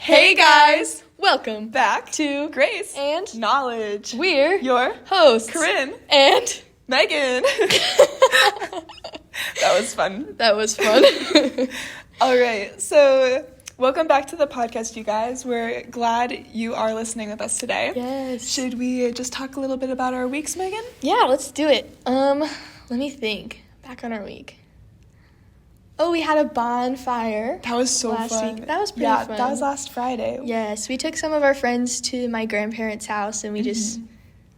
Hey guys! Welcome Back to Grace and Knowledge. We're your hosts, Corinne and Megan. That was fun. That was fun. All right, so welcome back to the podcast, you guys. We're glad you are listening with us today. Yes. Should we just talk a little bit about our weeks, Megan? Yeah, let's do it. Let me think. Back on our week. Oh, we had a bonfire. That was so last fun. week. That was pretty fun. Yeah, that was last Friday. Yes, we took some of our friends to my grandparents' house and we just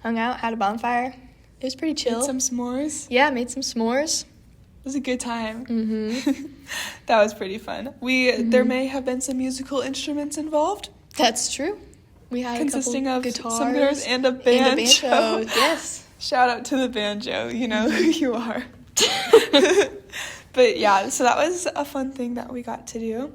hung out, had a bonfire. It was pretty chill. Made some s'mores. Yeah, made some s'mores. It was a good time. Mm-hmm. That was pretty fun. There may have been some musical instruments involved. That's true. We had consisting a of couple guitars, some guitars and a banjo. Yes. Shout out to the banjo. You know who you are. But yeah, so that was a fun thing that we got to do.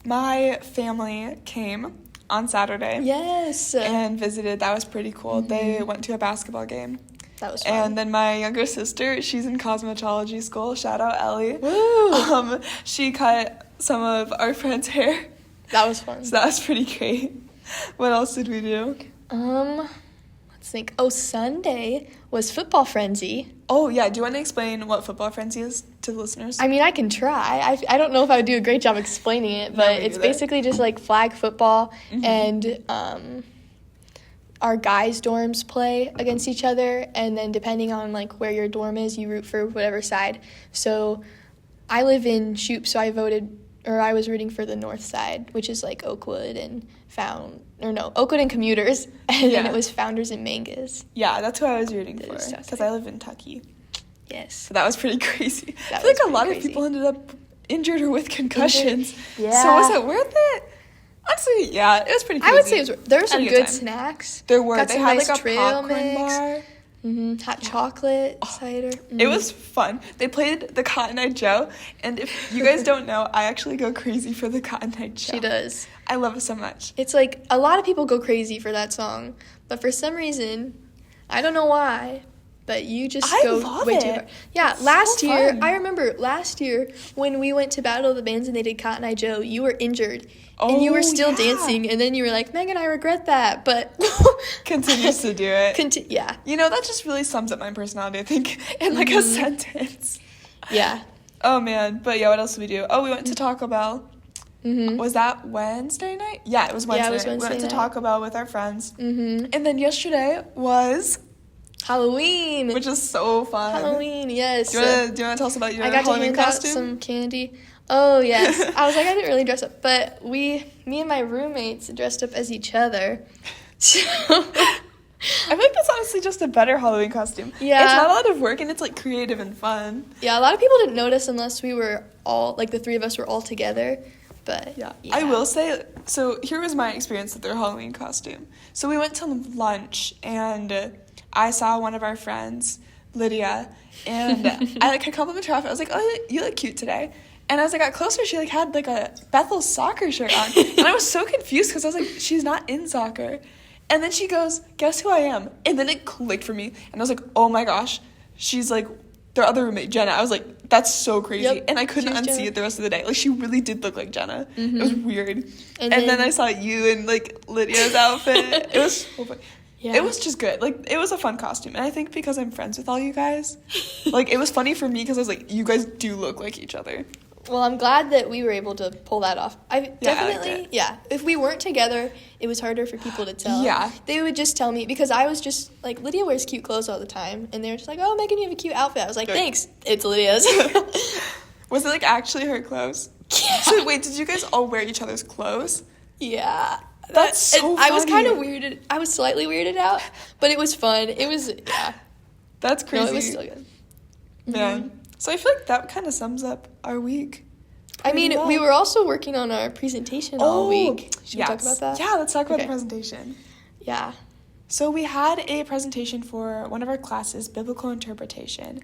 My family came on Saturday. Yes. And visited. That was pretty cool. They went to a basketball game. That was fun. And then my younger sister, she's in cosmetology school. Shout out Ellie. Woo! She cut some of our friend's hair. That was fun. So that was pretty great. What else did we do? Let's think. Oh, Sunday was Football Frenzy. Oh, yeah. Do you want to explain what Football Frenzy is to the listeners? I mean, I can try. I don't know if I would do a great job explaining it, but it's basically just like flag football, and our guys' dorms play against each other, and then depending on like where your dorm is, you root for whatever side. So I live in Shoup, so I was rooting for the north side, which is like Oakwood and Oakwood and Commuters, and then it was Founders and Mangas. Yeah, that's who I was rooting for, because I live in Tucky. Yes. So that was pretty crazy. I feel like a lot of people ended up injured or with concussions. Yeah. So was it worth it? Honestly, yeah, it was pretty crazy. I would say there were some good snacks. There were. They had nice like a trail popcorn mix. bar. Hot chocolate cider. It was fun. They played the Cotton Eye Joe, and if you guys don't know, I actually go crazy for the Cotton Eye Joe. She does. I love it so much. It's like a lot of people go crazy for that song, but for some reason, I don't know why, but you just go way too hard. Yeah, last year, I remember last year when we went to Battle of the Bands and they did Cotton Eye Joe, you were injured. And you were still dancing, and then you were like, Megan, I regret that, but... Continues to do it. Yeah. You know, that just really sums up my personality, I think, in like a sentence. Yeah. Oh, man. But yeah, what else did we do? Oh, we went to Taco Bell. Was that Wednesday night? Yeah, it was Wednesday. Yeah, it was Wednesday We went to Taco Bell with our friends. And then yesterday was... Halloween. Which is so fun. Halloween, yes. Do you want to tell us about your Halloween costume? I got to hand out some candy. Oh, yes. I was like, I didn't really dress up. But me and my roommates dressed up as each other. So... I feel like that's honestly just a better Halloween costume. Yeah. It's not a lot of work, and it's, like, creative and fun. Yeah, a lot of people didn't notice unless we were all, like, the three of us were all together. But, yeah. I will say, so here was my experience with their Halloween costume. So we went to lunch, and I saw one of our friends, Lydia, and I complimented her outfit. I was like, oh, you look cute today. And as I got closer, she, had, a Bethel soccer shirt on. And I was so confused because I was like, she's not in soccer. And then she goes, guess who I am? And then it clicked for me. And I was like, oh, my gosh. She's, their other roommate, Jenna. I was like, that's so crazy. Yep, and I couldn't unsee it the rest of the day. She really did look like Jenna. It was weird. And then I saw you in, Lydia's outfit. It was so funny. Yeah. It was just good. It was a fun costume. And I think because I'm friends with all you guys, it was funny for me because I was like, you guys do look like each other. Well, I'm glad that we were able to pull that off. If we weren't together, it was harder for people to tell. Yeah. They would just tell me, because I was just, Lydia wears cute clothes all the time. And they were just like, oh, Megan, you have a cute outfit. I was like, thanks. It's Lydia's. Was it, actually her clothes? Yeah. So, wait, did you guys all wear each other's clothes? Yeah. That's so funny. I was kind of weirded. I was slightly weirded out, but it was fun. It was, yeah. That's crazy. No, it was still good. Yeah. So I feel like that kind of sums up our week. We were also working on our presentation all week. Should we talk about that? Yeah, let's talk about the presentation. Yeah. So we had a presentation for one of our classes, Biblical Interpretation.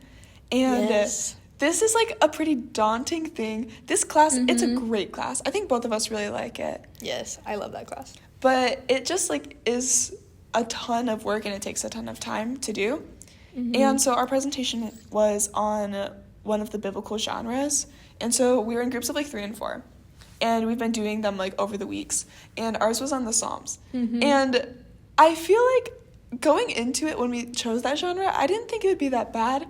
And this is, a pretty daunting thing. This class, it's a great class. I think both of us really like it. Yes, I love that class. But it just, is a ton of work, and it takes a ton of time to do. And so our presentation was on one of the biblical genres. And so we were in groups of 3 and 4. and we've been doing them, like, over the weeks, and ours was on the Psalms. And I feel like going into it when we chose that genre, I didn't think it would be that bad.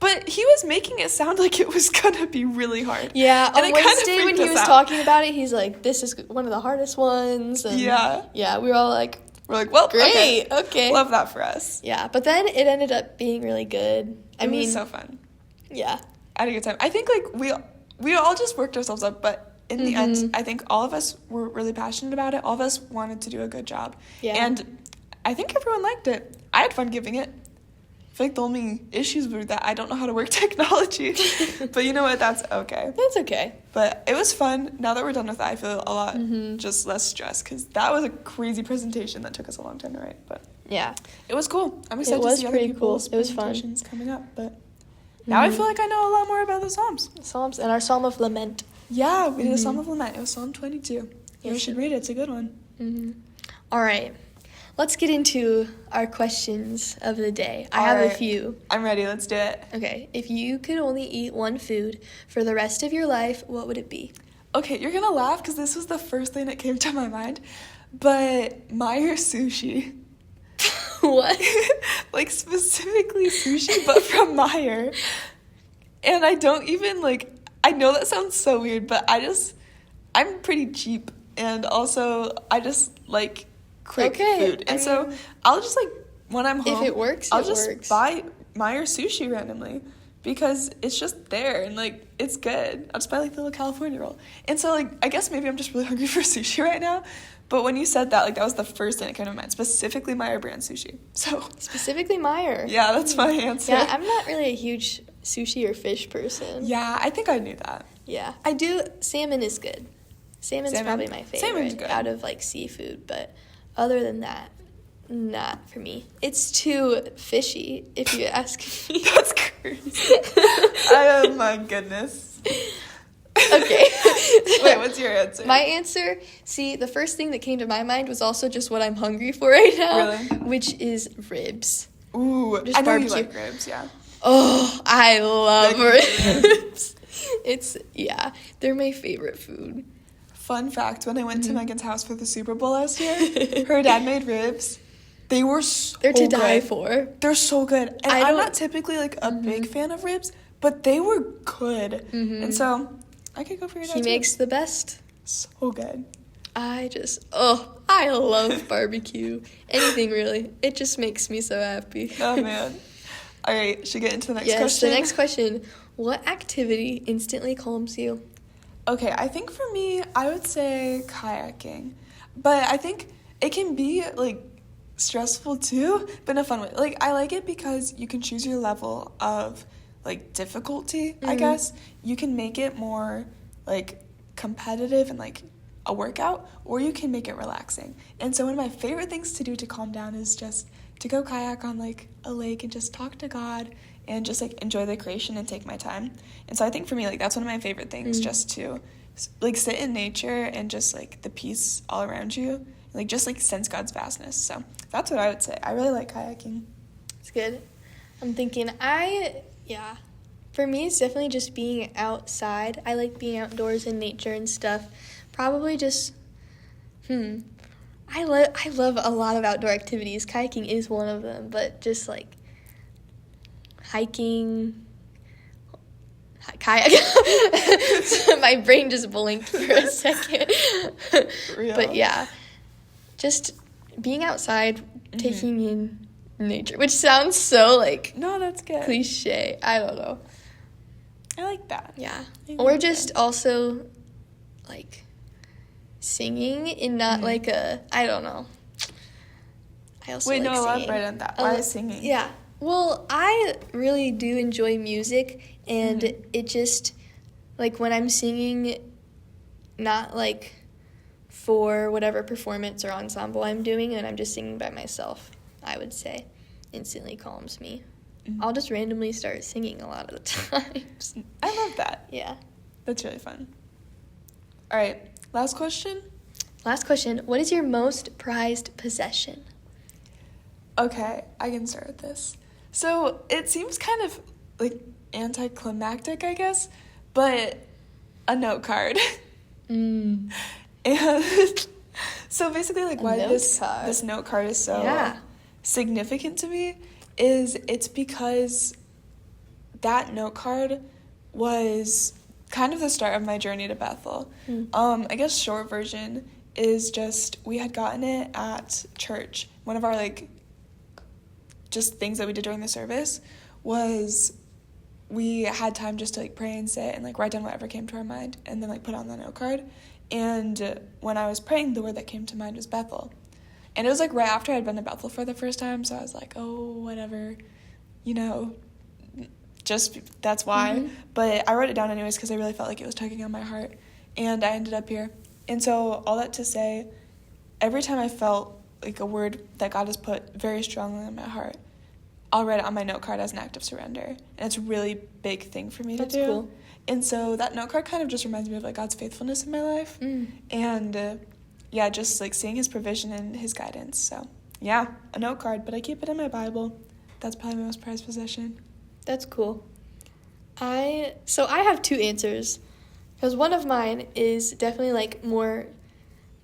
But he was making it sound like it was going to be really hard. Yeah, and on Wednesday when he was talking about it, he's like, this is one of the hardest ones. And yeah, we were all like, well, great, okay. Love that for us. Yeah, but then it ended up being really good. It was so fun. Yeah. I had a good time. I think, like, we all just worked ourselves up, but in the end, I think all of us were really passionate about it. All of us wanted to do a good job. Yeah. And I think everyone liked it. I had fun giving it. I feel like the only issues were that I don't know how to work technology. But you know what? That's okay. That's okay. But it was fun. Now that we're done with that, I feel a lot just less stressed because that was a crazy presentation that took us a long time to write. But yeah, it was cool. I'm excited to see other people's presentations coming up. But now I feel like I know a lot more about the Psalms. Psalms and our Psalm of Lament. Yeah, we did a Psalm of Lament. It was Psalm 22. You should read it. It's a good one. All right. Let's get into our questions of the day. I have a few. I'm ready. Let's do it. Okay. If you could only eat one food for the rest of your life, what would it be? Okay, you're going to laugh because this was the first thing that came to my mind. But Meyer sushi. What? Like, specifically sushi, but from Meyer. And I don't even, like, I know that sounds so weird, but I'm pretty cheap. And also, I just like quick food. And so I'll just, like, when I'm home, if it works, I'll just buy Meyer sushi randomly because it's just there and, like, it's good. I'll just buy, like, the little California roll. And so, like, I guess maybe I'm just really hungry for sushi right now. But when you said that, like, that was the first thing that came to mind. Specifically Meyer brand sushi. So specifically Meyer. Yeah, that's my answer. Yeah, I'm not really a huge sushi or fish person. Yeah, I think I knew that. Yeah. I do. Salmon is good. Salmon's probably my favorite out of, like, seafood. But other than that, not for me. It's too fishy, if you ask me. That's crazy. Oh, my goodness. Okay. Wait, what's your answer? My answer, see, the first thing that came to my mind was also just what I'm hungry for right now. Really? Which is ribs. Ooh, just I know barbecue. you like ribs, yeah. Oh, I love ribs. They're my favorite food. Fun fact, when I went to Megan's house for the Super Bowl last year, her dad made ribs. They were so good. They're to die for. They're so good. And I'm not typically, like, a big fan of ribs, but they were good. And so I could go for your dad. He makes the best. So good. I love barbecue. Anything, really. It just makes me so happy. Oh, man. All right, should we get into the next question? Yes, the next question. What activity instantly calms you? Okay, I think for me, I would say kayaking. But I think it can be, like, stressful too, but in a fun way. Like, I like it because you can choose your level of, like, difficulty, I guess. You can make it more, like, competitive and, like, a workout, or you can make it relaxing. And so one of my favorite things to do to calm down is just to go kayak on, like, a lake and just talk to God and just, like, enjoy the creation and take my time. And so I think for me, like, that's one of my favorite things, just to, like, sit in nature and just, like, the peace all around you, like, just, like, sense God's vastness. So that's what I would say. I really like kayaking. It's good. I'm thinking, for me, it's definitely just being outside. I like being outdoors in nature and stuff. Probably just, I love a lot of outdoor activities. Kayaking is one of them, but just, like, hiking, kayak. My brain just blinked for a second. Real. But yeah, just being outside, taking in nature, which sounds so, like, no, that's good. Cliche. I don't know. I like that. Yeah. Or just also, like, singing in not like a, I don't know. I also like singing. Elaborate on that. Why singing? Yeah. Well, I really do enjoy music, and it just, like, when I'm singing, not, like, for whatever performance or ensemble I'm doing, and I'm just singing by myself, I would say, instantly calms me. I'll just randomly start singing a lot of the times. I love that. Yeah. That's really fun. All right, last question. What is your most prized possession? Okay, I can start with this. So it seems kind of, like, anticlimactic, I guess, but a note card. Mm. And so basically, like, why this note card is so significant to me is it's because that note card was kind of the start of my journey to Bethel. I guess short version is just we had gotten it at church. One of our, like, just things that we did during the service was we had time just to, like, pray and sit and, like, write down whatever came to our mind and then, like, put on the note card. And when I was praying, the word that came to mind was Bethel. And it was, like, right after I'd been to Bethel for the first time, so I was like, oh, whatever, you know, just that's why. But I wrote it down anyways because I really felt like it was tugging on my heart. And I ended up here. And so all that to say, every time I felt like a word that God has put very strongly in my heart, I'll write it on my note card as an act of surrender. And it's a really big thing for me to do. That's cool. And so that note card kind of just reminds me of, like, God's faithfulness in my life. And, just, like, seeing his provision and his guidance. So, yeah, a note card, but I keep it in my Bible. That's probably my most prized possession. That's cool. I have two answers. Because one of mine is definitely, like, more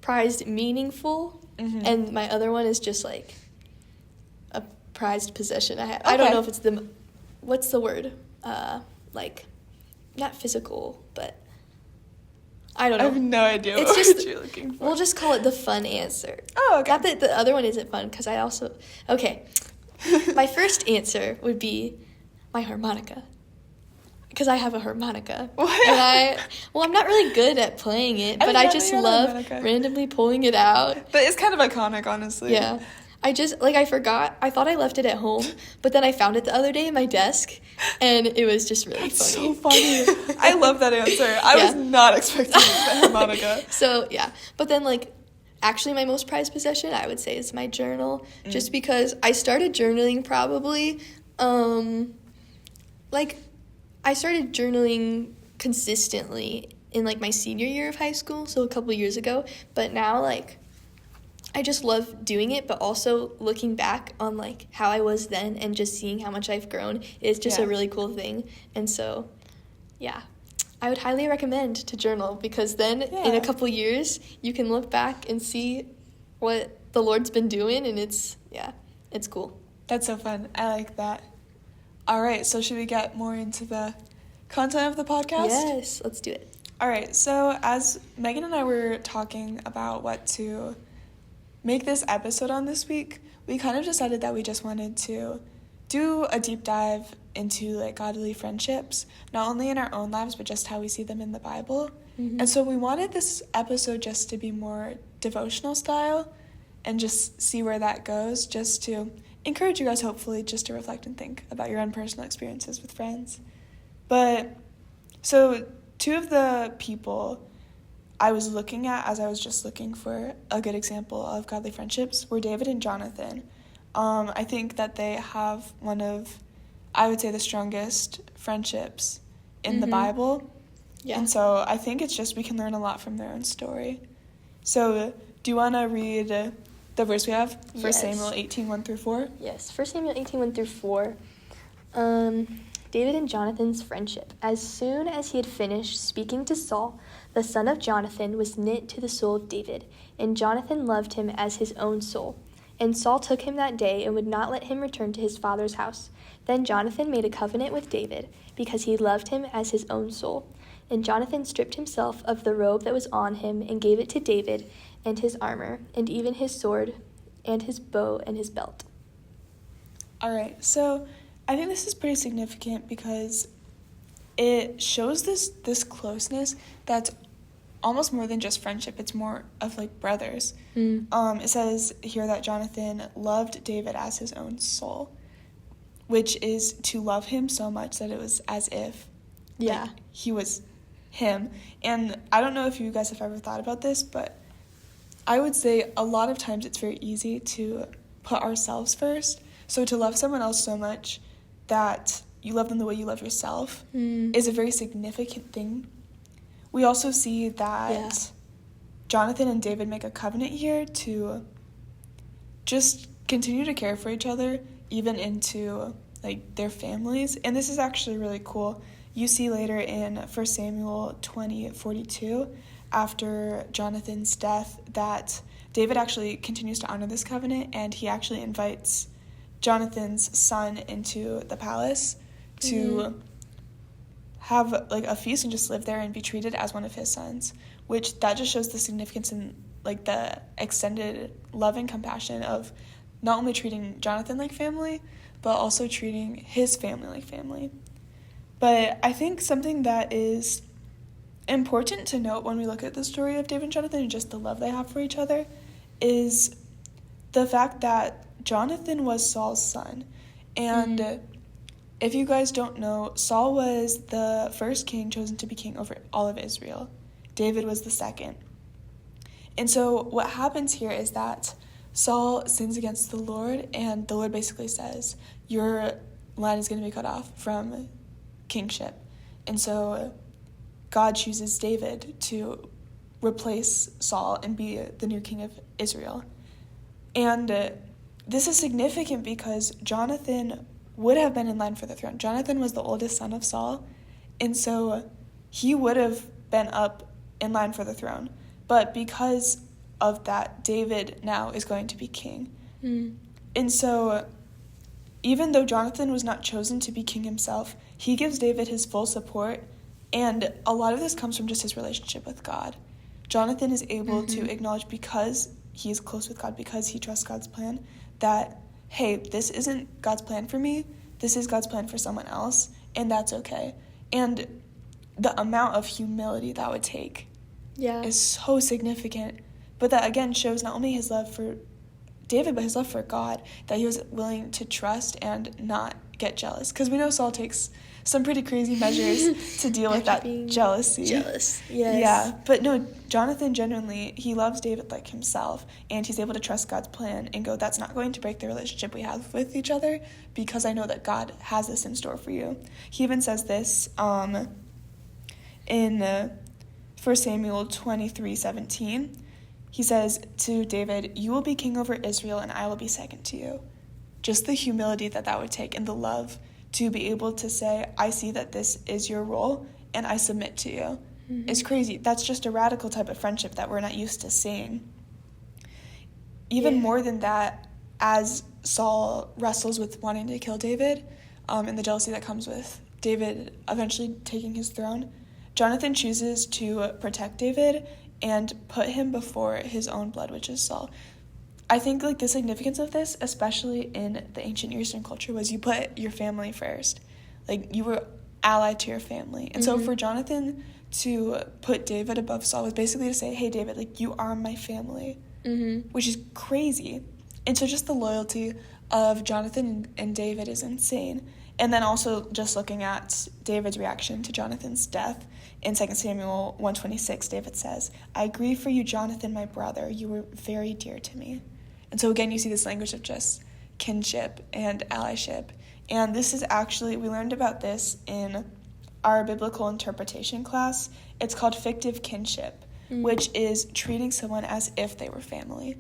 prized meaningful. And my other one is just, like, a prized possession I have. Okay. I don't know if it's what's the word? Like, not physical, but I don't know. I have no idea what you're looking for. We'll just call it the fun answer. Oh, okay. Not that the other one isn't fun, because I also... Okay. My first answer would be my harmonica. Because I have a harmonica. What? And I'm not really good at playing it, but I just love randomly pulling it out. But it's kind of iconic, honestly. Yeah. I forgot. I thought I left it at home, but then I found it the other day in my desk, and it was just really funny. So funny. I love that answer. I was not expecting the harmonica. So, yeah. But then, like, actually my most prized possession, I would say, is my journal, just because I started journaling probably, I started journaling consistently in, like, my senior year of high school, so a couple years ago, but now, like, I just love doing it, but also looking back on, like, how I was then and just seeing how much I've grown is just a really cool thing. And so, yeah, I would highly recommend to journal, because then in a couple years you can look back and see what the Lord's been doing, and it's cool. That's so fun. I like that. All right, so should we get more into the content of the podcast? Yes, let's do it. All right, so as Megan and I were talking about what to make this episode on this week, we kind of decided that we just wanted to do a deep dive into, like, godly friendships, not only in our own lives, but just how we see them in the Bible. And so we wanted this episode just to be more devotional style and just see where that goes, just to encourage you guys, hopefully, just to reflect and think about your own personal experiences with friends. But, so, two of the people I was looking at as I was just looking for a good example of godly friendships were David and Jonathan. I think that they have one of, I would say, the strongest friendships in the Bible. Yeah. And so I think it's just we can learn a lot from their own story. So do you want to read the verse we have? 1 Samuel 18, 1 through 4? Yes, 1 Samuel 18, 1 through 4. David and Jonathan's friendship. As soon as he had finished speaking to Saul, the son of Jonathan was knit to the soul of David, and Jonathan loved him as his own soul. And Saul took him that day and would not let him return to his father's house. Then Jonathan made a covenant with David, because he loved him as his own soul. And Jonathan stripped himself of the robe that was on him and gave it to David, and his armor, and even his sword, and his bow, and his belt. All right, so I think this is pretty significant because it shows this closeness that's almost more than just friendship. It's more of, like, brothers. It says here that Jonathan loved David as his own soul, which is to love him so much that it was as if like, he was him. And I don't know if you guys have ever thought about this, but I would say a lot of times it's very easy to put ourselves first. So to love someone else so much that you love them the way you love yourself is a very significant thing. We also see that Jonathan and David make a covenant here to just continue to care for each other, even into, like, their families. And this is actually really cool. You see later in 1 Samuel 20:42 after Jonathan's death that David actually continues to honor this covenant, and he actually invites Jonathan's son into the palace to have like a feast and just live there and be treated as one of his sons, which that just shows the significance and like the extended love and compassion of not only treating Jonathan like family, but also treating his family like family. But I think something that is important to note when we look at the story of David and Jonathan and just the love they have for each other is the fact that Jonathan was Saul's son. And if you guys don't know, Saul was the first king chosen to be king over all of Israel. David was the second. And so what happens here is that Saul sins against the Lord, and the Lord basically says, your line is going to be cut off from kingship. And so God chooses David to replace Saul and be the new king of Israel. And this is significant because Jonathan would have been in line for the throne. Jonathan was the oldest son of Saul, and so he would have been up in line for the throne. But because of that, David now is going to be king. And so even though Jonathan was not chosen to be king himself, he gives David his full support, and a lot of this comes from just his relationship with God. Jonathan is able to acknowledge, because he is close with God, because he trusts God's plan, that, hey, this isn't God's plan for me, this is God's plan for someone else, and that's okay. And the amount of humility that would take is so significant. But that, again, shows not only his love for David, but his love for God, that he was willing to trust and not get jealous. Because we know Saul takes some pretty crazy measures to deal with that jealousy. Yes. Yeah, but no, Jonathan genuinely, he loves David like himself, and he's able to trust God's plan and go, that's not going to break the relationship we have with each other, because I know that God has this in store for you. He even says this in 1 Samuel 23:17. He says to David, you will be king over Israel, and I will be second to you. Just the humility that would take, and the love to be able to say, I see that this is your role, and I submit to you. It's crazy. That's just a radical type of friendship that we're not used to seeing. Even more than that, as Saul wrestles with wanting to kill David, and the jealousy that comes with David eventually taking his throne, Jonathan chooses to protect David and put him before his own blood, which is Saul. I think like the significance of this, especially in the ancient Eastern culture, was you put your family first. Like, you were allied to your family. And so for Jonathan to put David above Saul was basically to say, hey, David, like, you are my family, which is crazy. And so just the loyalty of Jonathan and David is insane. And then also just looking at David's reaction to Jonathan's death, in 2 Samuel 1:26, David says, I grieve for you, Jonathan, my brother. You were very dear to me. And so again, you see this language of just kinship and allyship. And this is actually, we learned about this in our biblical interpretation class. It's called fictive kinship, which is treating someone as if they were family.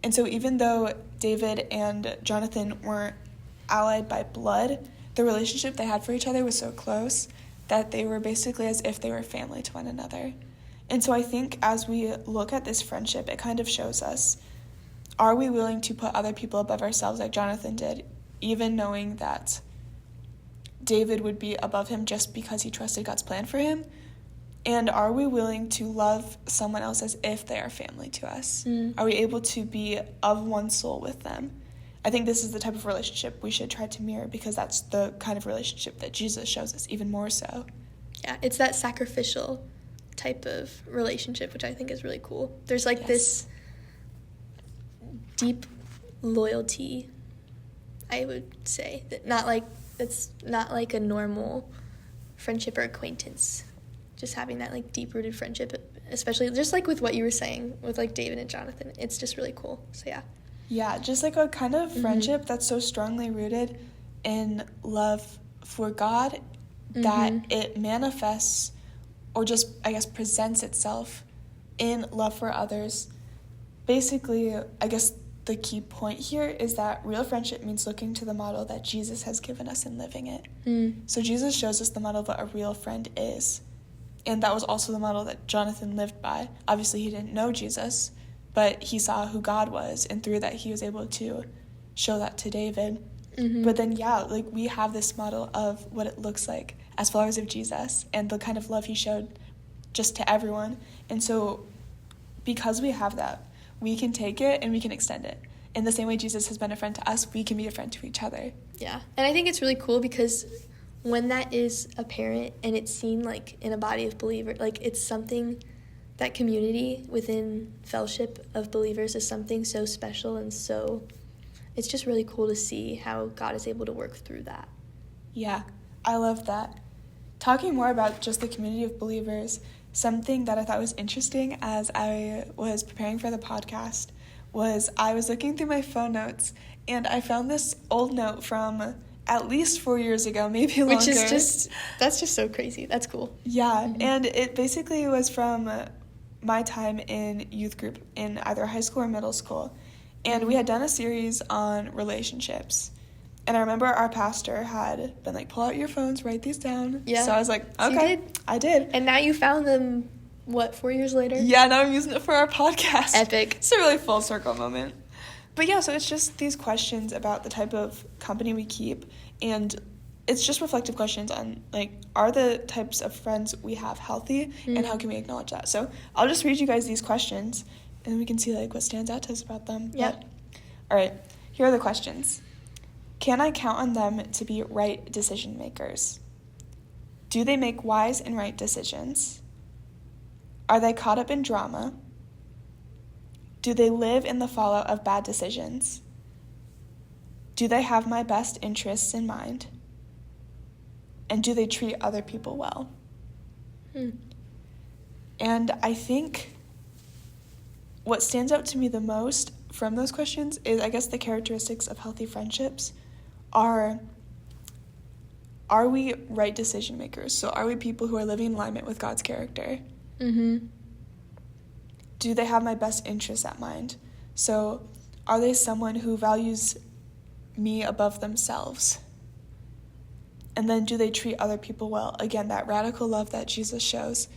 And so even though David and Jonathan weren't allied by blood, the relationship they had for each other was so close that they were basically as if they were family to one another. And so I think as we look at this friendship, it kind of shows us, are we willing to put other people above ourselves like Jonathan did, even knowing that David would be above him just because he trusted God's plan for him? And are we willing to love someone else as if they are family to us? Are we able to be of one soul with them? I think this is the type of relationship we should try to mirror, because that's the kind of relationship that Jesus shows us, even more so. Yeah, it's that sacrificial type of relationship, which I think is really cool. There's like this deep loyalty, I would say, that it's not like a normal friendship or acquaintance. Just having that like deep-rooted friendship, especially just like with what you were saying with like David and Jonathan, it's just really cool. So yeah, just like a kind of friendship that's so strongly rooted in love for God that it manifests, or just, I guess, presents itself in love for others. Basically, I guess the key point here is that real friendship means looking to the model that Jesus has given us and living it. So Jesus shows us the model of what a real friend is. And that was also the model that Jonathan lived by. Obviously, he didn't know Jesus, but he saw who God was, and through that, he was able to show that to David. Mm-hmm. But then, yeah, like, we have this model of what it looks like as followers of Jesus and the kind of love he showed just to everyone. And so because we have that, we can take it and we can extend it. In the same way Jesus has been a friend to us, we can be a friend to each other. Yeah. And I think it's really cool because when that is apparent and it's seen, like, in a body of believers, like, it's something, that community within fellowship of believers is something so special, and so it's just really cool to see how God is able to work through that. Yeah, I love that. Talking more about just the community of believers, something that I thought was interesting as I was preparing for the podcast was I was looking through my phone notes, and I found this old note from at least 4 years ago, maybe longer. Which is that's just so crazy. That's cool. Yeah, and it basically was from my time in youth group in either high school or middle school. And we had done a series on relationships. And I remember our pastor had been like, pull out your phones, write these down. Yeah. So I was like, So you okay, did? I did. And now you found them, 4 years later? Yeah, now I'm using it for our podcast. Epic. It's a really full circle moment. But yeah, so it's just these questions about the type of company we keep, and it's just reflective questions on, like, are the types of friends we have healthy, and how can we acknowledge that? So I'll just read you guys these questions, and we can see, like, what stands out to us about them. Yeah. All right, here are the questions. Can I count on them to be right decision makers? Do they make wise and right decisions? Are they caught up in drama? Do they live in the fallout of bad decisions? Do they have my best interests in mind? And do they treat other people well? And I think what stands out to me the most from those questions is, I guess, the characteristics of healthy friendships are we right decision makers? So are we people who are living in alignment with God's character? Mm-hmm. Do they have my best interests at mind? So are they someone who values me above themselves? And then do they treat other people well? Again, that radical love that Jesus shows.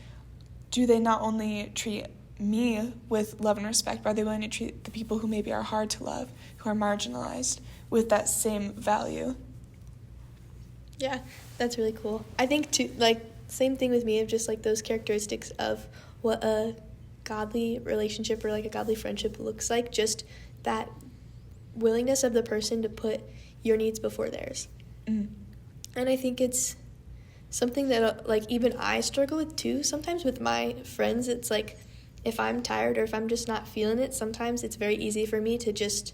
Do they not only treat me with love and respect, but are they willing to treat the people who maybe are hard to love, who are marginalized, with that same value? Yeah, that's really cool. I think, too, like, same thing with me, of just, like, those characteristics of what a godly relationship or, like, a godly friendship looks like, just that willingness of the person to put your needs before theirs. Mm. And I think it's something that, like, even I struggle with, too. Sometimes with my friends, it's like, if I'm tired or if I'm just not feeling it, sometimes it's very easy for me to just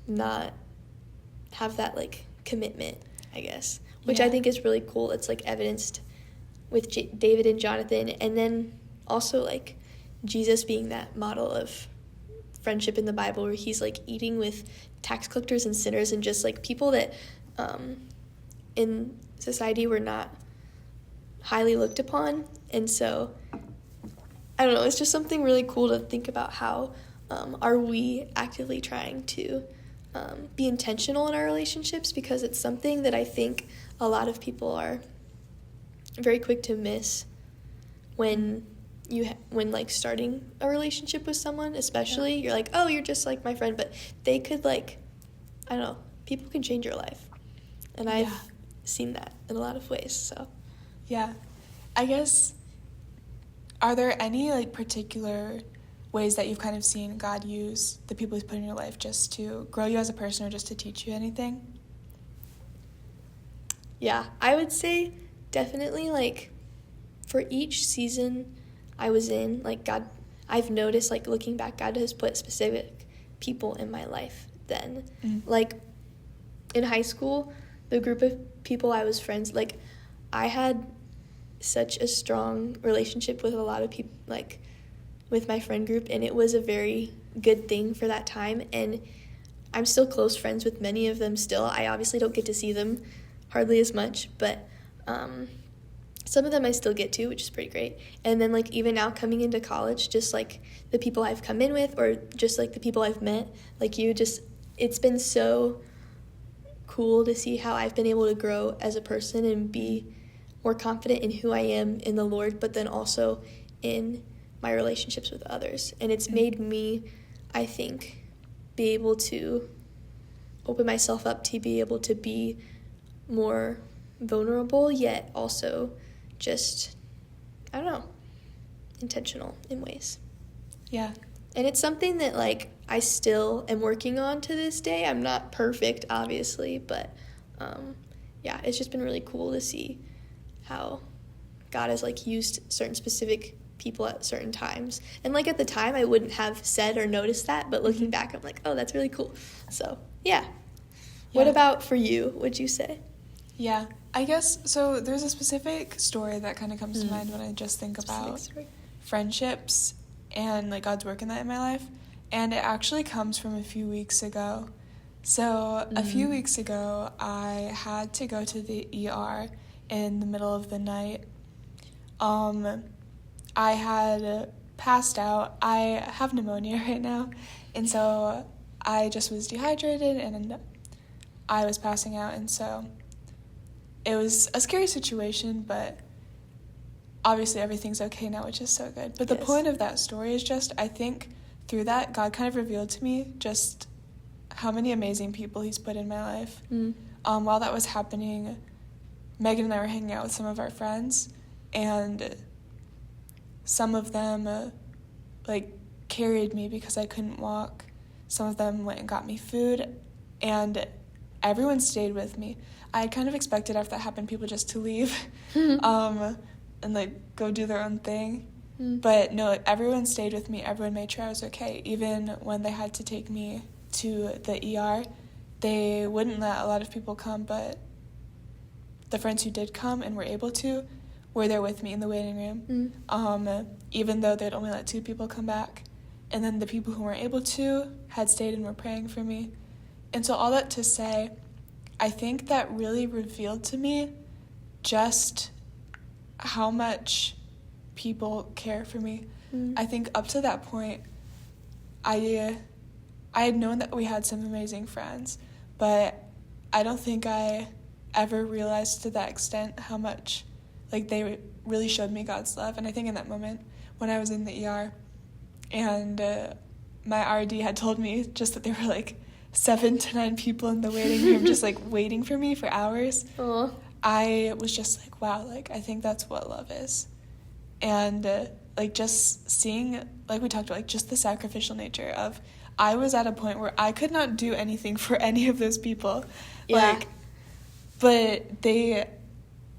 not have that, like, commitment, I guess, which I think is really cool. It's, like, evidenced with David and Jonathan, and then also, like, Jesus being that model of friendship in the Bible, where he's, like, eating with tax collectors and sinners and just, like, people that in society were not highly looked upon. And so, I don't know, it's just something really cool to think about. How are we actively trying to be intentional in our relationships, because it's something that I think a lot of people are very quick to miss when when like starting a relationship with someone, especially. You're like, oh, you're just like my friend, but they could, like, I don't know, people can change your life, and I've seen that in a lot of ways. So yeah, I guess, are there any, like, particular ways that you've kind of seen God use the people he's put in your life just to grow you as a person or just to teach you anything? Yeah, I would say definitely, like, for each season I was in, like, God, I've noticed, like, looking back, God has put specific people in my life then. Like, in high school, the group of people I was friends, like, I had such a strong relationship with a lot of people, like, with my friend group, and it was a very good thing for that time, and I'm still close friends with many of them still. I obviously don't get to see them hardly as much, but some of them I still get to, which is pretty great. And then, like, even now coming into college, just, like, the people I've come in with, or just, like, the people I've met, like you, just, it's been so cool to see how I've been able to grow as a person and be more confident in who I am in the Lord, but then also in my relationships with others. And it's made me, I think, be able to open myself up to be able to be more vulnerable, yet also just, I don't know, intentional in ways. Yeah. And it's something that, like, I still am working on to this day. I'm not perfect, obviously, but, yeah, it's just been really cool to see how God has, like, used certain specific people at certain times. And, like, at the time, I wouldn't have said or noticed that, but looking back, I'm like, oh, that's really cool. So, yeah. What about for you, would you say? Yeah, I guess, so there's a specific story that kind of comes to mind when I just think about friendships and, like, God's work in that in my life. And it actually comes from a few weeks ago. So a few weeks ago, I had to go to the ER in the middle of the night. I had passed out. I have pneumonia right now, and so I just was dehydrated, and I was passing out, and so it was a scary situation, but obviously everything's okay now, which is so good. But the point of that story is just, I think through that, God kind of revealed to me just how many amazing people he's put in my life. While that was happening, Megan and I were hanging out with some of our friends, and some of them, like, carried me because I couldn't walk. Some of them went and got me food, and everyone stayed with me. I kind of expected after that happened people just to leave and, like, go do their own thing. But no, like, everyone stayed with me. Everyone made sure I was okay. Even when they had to take me to the ER, they wouldn't let a lot of people come, but the friends who did come and were able to were there with me in the waiting room, even though they'd only let 2 people come back. And then the people who weren't able to had stayed and were praying for me. And so all that to say, I think that really revealed to me just how much people care for me. I think up to that point, I had known that we had some amazing friends, but I don't think I ever realized to that extent how much, like, they really showed me God's love. And I think in that moment when I was in the ER and my RD had told me just that there were, like, 7 to 9 people in the waiting room just, like, waiting for me for hours. Aww. I was just like, wow, like, I think that's what love is. And, like, just seeing, like we talked about, like, just the sacrificial nature of, I was at a point where I could not do anything for any of those people. Yeah. Like, but they,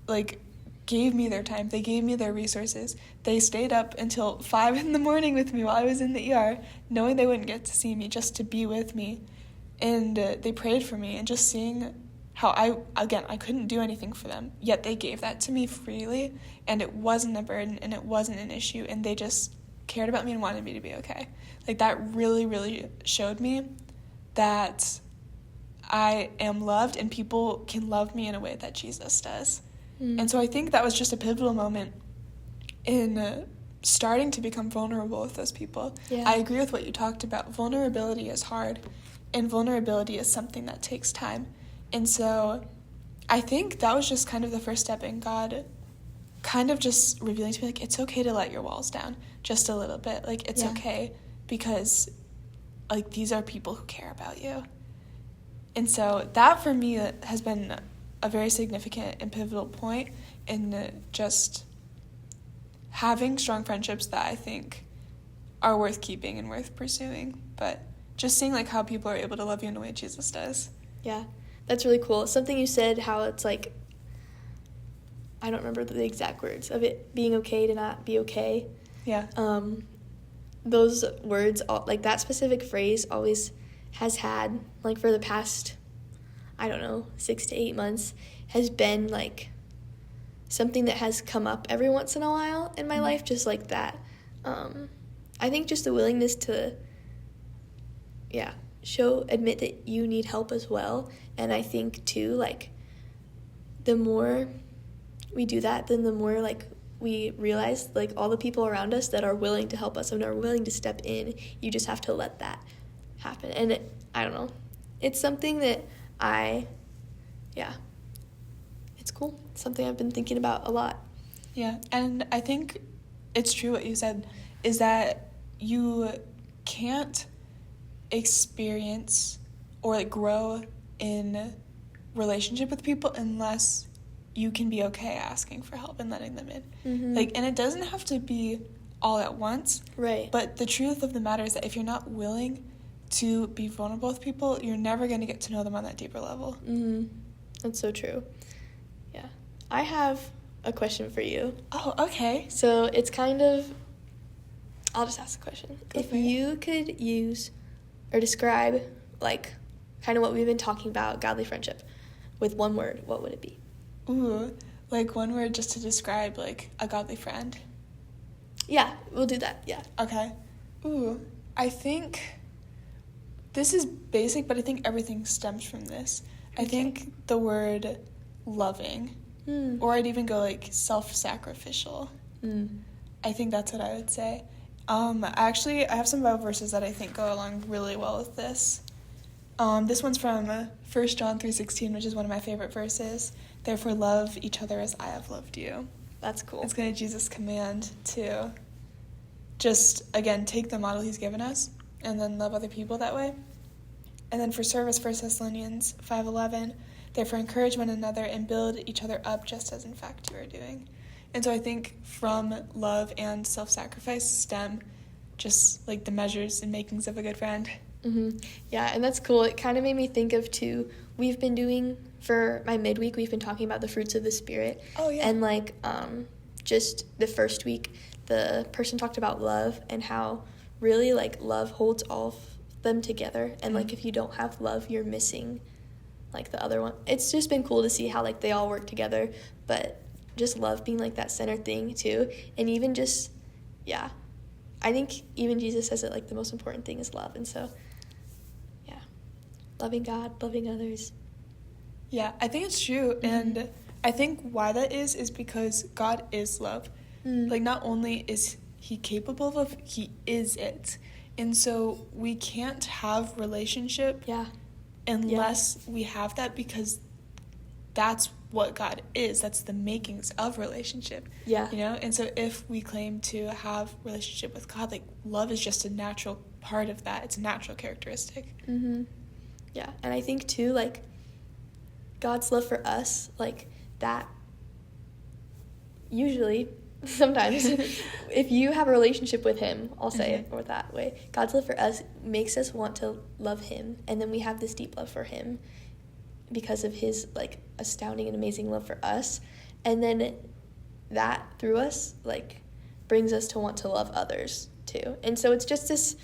like, gave me their time. They gave me their resources. They stayed up until 5 in the morning with me while I was in the ER, knowing they wouldn't get to see me, just to be with me. And they prayed for me, and just seeing how I couldn't do anything for them, yet they gave that to me freely, and it wasn't a burden, and it wasn't an issue, and they just cared about me and wanted me to be okay. Like, that really, really showed me that I am loved, and people can love me in a way that Jesus does. And so I think that was just a pivotal moment in starting to become vulnerable with those people. Yeah. I agree with what you talked about. Vulnerability is hard, and vulnerability is something that takes time. And so I think that was just kind of the first step in God kind of just revealing to me, like, it's okay to let your walls down just a little bit. Like, it's okay because, like, these are people who care about you. And so that for me has been a very significant and pivotal point in just having strong friendships that I think are worth keeping and worth pursuing. But just seeing, like, how people are able to love you in a way Jesus does. Yeah, that's really cool. Something you said, how it's like, I don't remember the exact words of it being okay to not be okay. Yeah. Those words, like, that specific phrase always has had, like, for the past, I don't know, 6 to 8 months, has been, like, something that has come up every once in a while in my life, just like that. I think just the willingness to, admit that you need help as well. And I think, too, like, the more we do that, then the more, like, we realize, like, all the people around us that are willing to help us and are willing to step in, you just have to let that happen. And I don't know. It's something that it's cool. cool. It's something I've been thinking about a lot. Yeah, and I think it's true what you said, is that you can't experience or like grow in relationship with people unless you can be okay asking for help and letting them in. Mm-hmm. Like, and it doesn't have to be all at once. Right. But the truth of the matter is that if you're not willing to be vulnerable with people, you're never going to get to know them on that deeper level. Mm-hmm. That's so true. Yeah. I have a question for you. Oh, okay. So it's kind of, I'll just ask the question. If for it. you could use or describe, like, kind of what we've been talking about, godly friendship, with one word, what would it be? Ooh, like one word just to describe, like, a godly friend. Yeah, we'll do that, yeah. Okay. Ooh, I think this is basic, but I think everything stems from this. I think the word loving, or I'd even go, like, self-sacrificial. I think that's what I would say. Actually, I have some Bible verses that I think go along really well with this. This one's from 1 John 3:16, which is one of my favorite verses. Therefore, love each other as I have loved you. That's cool. It's kind of Jesus' command to just, again, take the model he's given us and then love other people that way. And then for service, 1 Thessalonians 5:11, therefore encourage one another and build each other up just as in fact you are doing. And so I think from love and self-sacrifice stem just like the measures and makings of a good friend. Mm-hmm. Yeah, and that's cool. It kind of made me think of, too, we've been doing, for my midweek, we've been talking about the fruits of the Spirit. Oh, yeah. And, like, just the first week, the person talked about love and how really, like, love holds all of them together. And, like, if you don't have love, you're missing, like, the other one. It's just been cool to see how, like, they all work together. But just love being, like, that center thing, too. And even just, yeah. I think even Jesus says it, like, the most important thing is love. And so, yeah, loving God, loving others. Yeah, I think it's true. Mm-hmm. And I think why that is because God is love. Like, not only is he capable of love, he is it. And so we can't have relationship unless we have that, because that's what God is. That's the makings of relationship. Yeah. You know? And so if we claim to have relationship with God, like, love is just a natural part of that. It's a natural characteristic. Mm-hmm. Yeah, and I think, too, like, God's love for us, like, that usually, sometimes, if you have a relationship with him, I'll say it or that way, God's love for us makes us want to love him, and then we have this deep love for him because of his, like, astounding and amazing love for us, and then that, through us, like, brings us to want to love others, too. And so it's just this,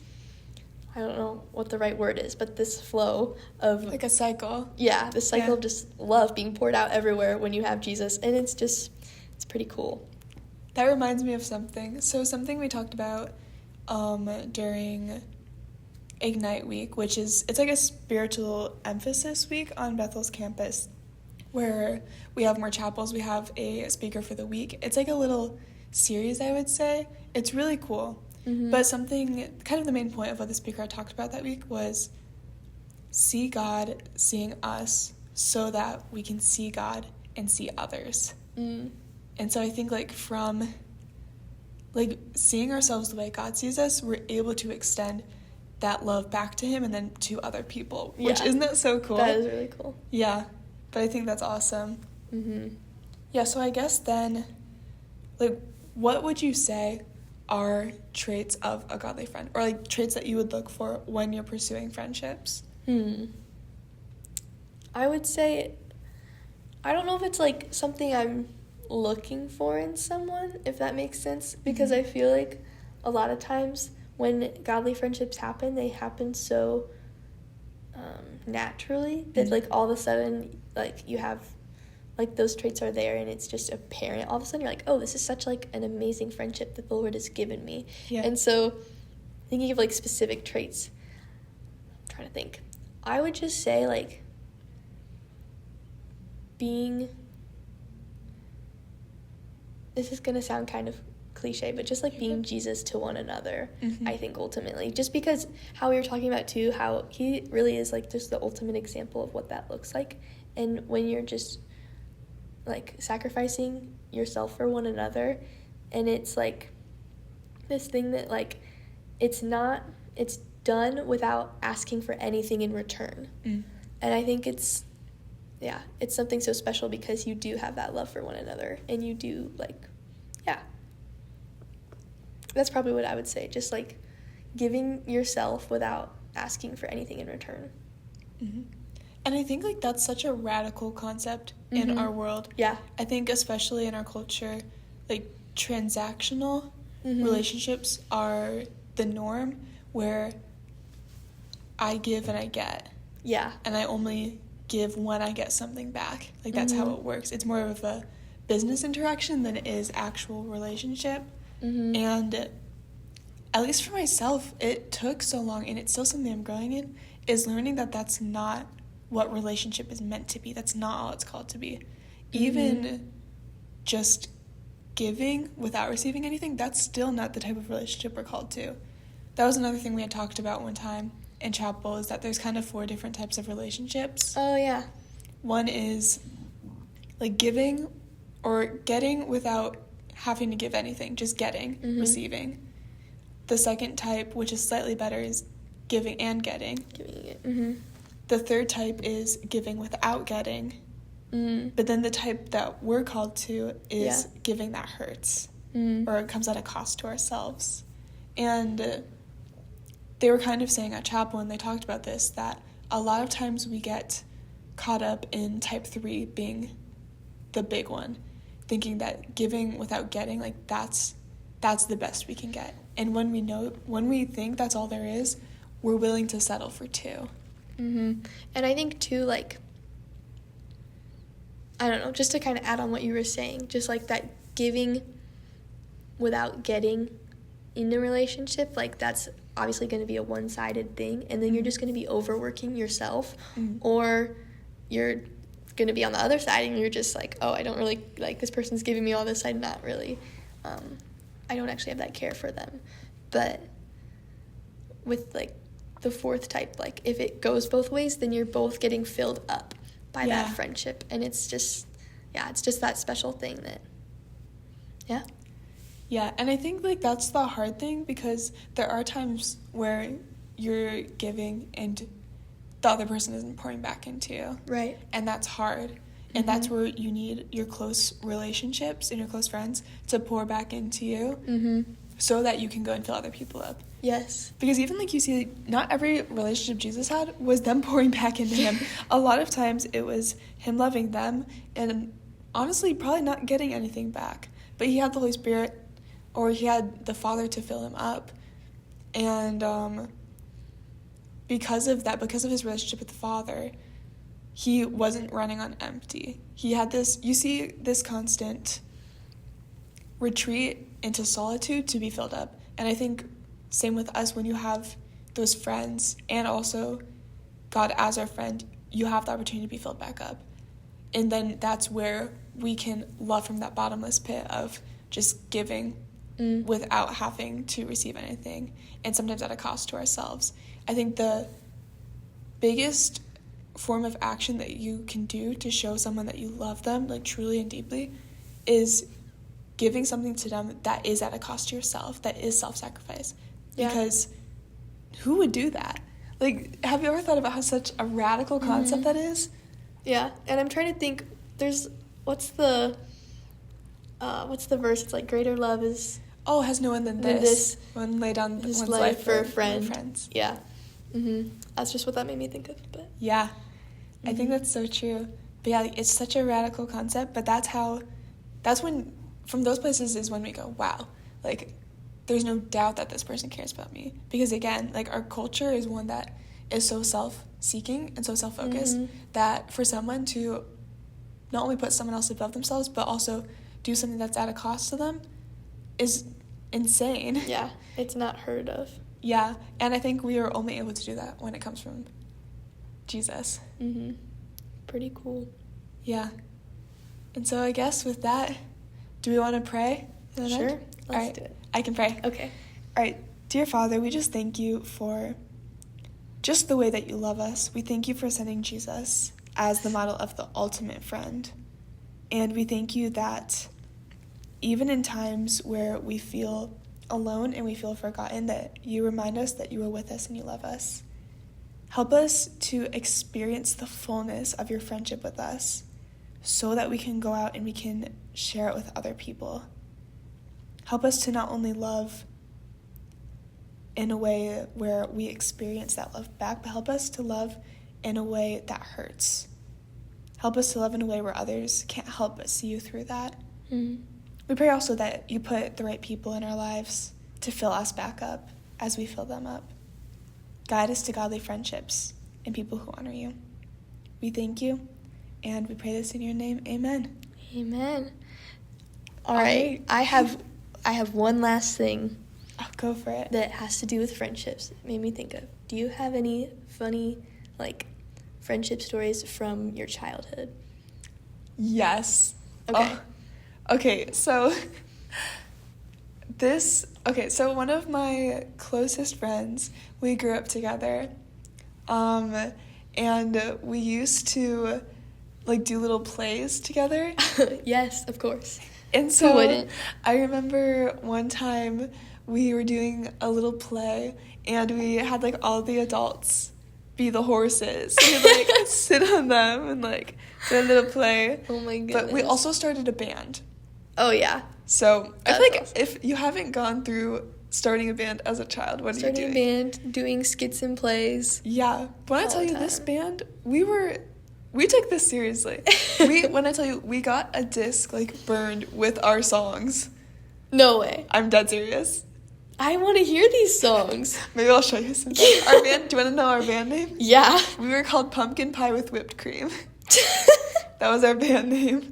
I don't know what the right word is, but this flow of... Like a cycle. Yeah, this cycle of just love being poured out everywhere when you have Jesus, and it's pretty cool. That reminds me of something. So something we talked about during Ignite Week, which is, it's like a spiritual emphasis week on Bethel's campus, where we have more chapels, we have a speaker for the week. It's like a little series, I would say. It's really cool. Mm-hmm. But something, kind of the main point of what the speaker talked about that week was see God seeing us so that we can see God and see others. And so I think, like, from, like, seeing ourselves the way God sees us, we're able to extend that love back to him and then to other people, which isn't that so cool? That is really cool. Yeah, but I think that's awesome. Mm-hmm. Yeah, so I guess then, like, what would you say are traits of a godly friend, or, like, traits that you would look for when you're pursuing friendships? I would say, I don't know if it's, like, something I'm looking for in someone, if that makes sense, because I feel like a lot of times when godly friendships happen, they happen so naturally that, like, all of a sudden, like, you have, like, those traits are there and it's just apparent. All of a sudden you're like, oh, this is such, like, an amazing friendship that the Lord has given me. And so thinking of, like, specific traits, I'm trying to think. I would just say, like, being, this is going to sound kind of cliche, but just, like, being Jesus to one another, I think, ultimately. Just because how we were talking about, too, how he really is, like, just the ultimate example of what that looks like. And when you're just, like sacrificing yourself for one another, and it's like this thing that like it's done without asking for anything in return. And I think it's something so special because you do have that love for one another, and you do like, that's probably what I would say, just like giving yourself without asking for anything in return. And I think like that's such a radical concept in our world. I think especially in our culture, like transactional relationships are the norm, where I give and I get. And I only give when I get something back. Like that's how it works. It's more of a business interaction than it is actual relationship. And at least for myself, it took so long, and it's still something I'm growing in, is learning that that's not what relationship is meant to be. That's not all it's called to be. Even just giving without receiving anything, that's still not the type of relationship we're called to. That was another thing we had talked about one time in chapel, is that there's kind of 4 different types of relationships. One is like giving or getting without having to give anything, just getting, receiving. The second type, which is slightly better, is giving and getting. The third type is giving without getting. But then the type that we're called to is giving that hurts, or it comes at a cost to ourselves. And they were kind of saying at chapel, and they talked about this, that a lot of times we get caught up in type 3 being the big one, thinking that giving without getting, like that's the best we can get. And when we think that's all there is, we're willing to settle for 2. And I think too, like, I don't know, just to kind of add on what you were saying, just like that giving without getting in a relationship, like that's obviously going to be a one-sided thing, and then you're just going to be overworking yourself, or you're going to be on the other side and you're just like, oh, I don't really, like, this person's giving me all this, I'm not really, I don't actually have that care for them. But with, like, the 4th type, like, if it goes both ways, then you're both getting filled up by that friendship, and it's just that special thing that, and I think, like, that's the hard thing, because there are times where you're giving and the other person isn't pouring back into you. Right. And that's hard. And that's where you need your close relationships and your close friends to pour back into you, so that you can go and fill other people up. Yes. Because even, like, you see, not every relationship Jesus had was them pouring back into him. A lot of times it was him loving them and honestly probably not getting anything back. But he had the Holy Spirit, or he had the Father to fill him up. And because of that, because of his relationship with the Father, he wasn't running on empty. He had this constant retreat into solitude to be filled up. And I think same with us, when you have those friends and also God as our friend, you have the opportunity to be filled back up. And then that's where we can love from that bottomless pit of just giving without having to receive anything, and sometimes at a cost to ourselves. I think the biggest form of action that you can do to show someone that you love them, like, truly and deeply, is giving something to them that is at a cost to yourself, that is self-sacrifice. Because who would do that? Like, have you ever thought about how such a radical concept that is? Yeah, and I'm trying to think, what's the verse? It's like, greater love is... Oh, has no one than this. One lay down his one's life for a friend. Friends. Yeah. That's just what that made me think of. But yeah, I think that's so true. But yeah, like, it's such a radical concept, but that's when, from those places is when we go, wow, like, there's no doubt that this person cares about me. Because again, like, our culture is one that is so self-seeking and so self-focused that for someone to not only put someone else above themselves, but also do something that's at a cost to them is insane. Yeah, it's not heard of. Yeah, and I think we are only able to do that when it comes from Jesus. Pretty cool. Yeah. And so I guess with that, do we want to pray? Sure. Let's do it. I can pray. Okay. All right. Dear Father, we just thank you for just the way that you love us. We thank you for sending Jesus as the model of the ultimate friend. And we thank you that even in times where we feel alone and we feel forgotten, that you remind us that you are with us and you love us. Help us to experience the fullness of your friendship with us so that we can go out and we can share it with other people. Help us to not only love in a way where we experience that love back, but help us to love in a way that hurts. Help us to love in a way where others can't help but see you through that. Mm. We pray also that you put the right people in our lives to fill us back up as we fill them up. Guide us to godly friendships and people who honor you. We thank you, and we pray this in your name. Amen. Amen. All right. I have one last thing. Oh, go for it. That has to do with friendships. It made me think of. Do you have any funny, friendship stories from your childhood? Yes. Okay. Okay, so one of my closest friends, we grew up together, and we used to, do little plays together. Yes, of course. And so who wouldn't? I remember one time we were doing a little play, and we had, all the adults be the horses. We'd, sit on them and, do a little play. Oh, my goodness. But we also started a band. Oh, yeah. So I That's feel awesome. If you haven't gone through starting a band as a child, what are you doing? Starting a band, doing skits and plays. Yeah. But when I tell you time. this band, we took this seriously. When I tell you, we got a disc burned with our songs. No way. I'm dead serious. I want to hear these songs. Maybe I'll show you some. Our band. Do you want to know our band name? Yeah. We were called Pumpkin Pie with Whipped Cream. That was our band name.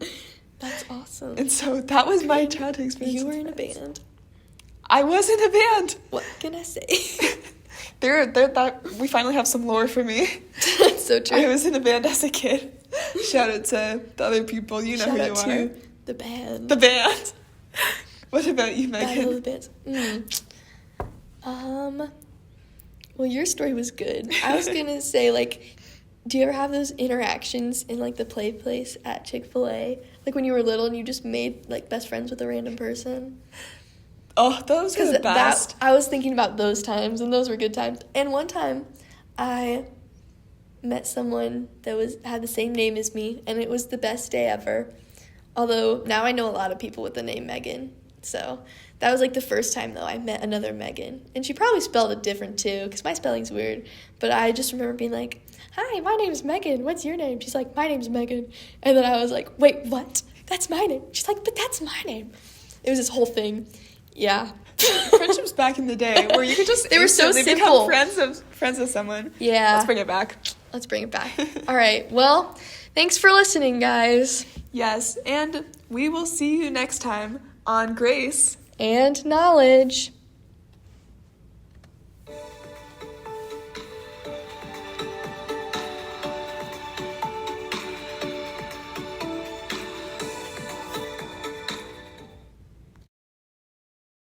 That's awesome. And so that was my childhood experience. You were with in a friends. band. I was in a band. What can I say? We finally have some lore for me. That's so true. I was in a band as a kid. Shout out to the other people. You know Shout who you out are. to the band. The band. What about you, Battle Megan? of the Bands. Well, your story was good. I was gonna say, do you ever have those interactions in, the play place at Chick-fil-A? When you were little and you just made, best friends with a random person? Oh, those were the best. I was thinking about those times, and those were good times. And one time, I met someone that had the same name as me, and it was the best day ever. Although, now I know a lot of people with the name Megan. So, that was, the first time, though, I met another Megan. And she probably spelled it different, too, because my spelling's weird. But I just remember being like, "Hi, my name's Megan. What's your name?" She's like, "My name's Megan." And then I was like, "Wait, what? That's my name." She's like, "But that's my name." It was this whole thing. Yeah. Friendships back in the day where you could just They were so instantly simple. become friends with someone. Yeah. Let's bring it back. Let's bring it back. All right. Well, thanks for listening, guys. Yes, and we will see you next time on Grace And knowledge.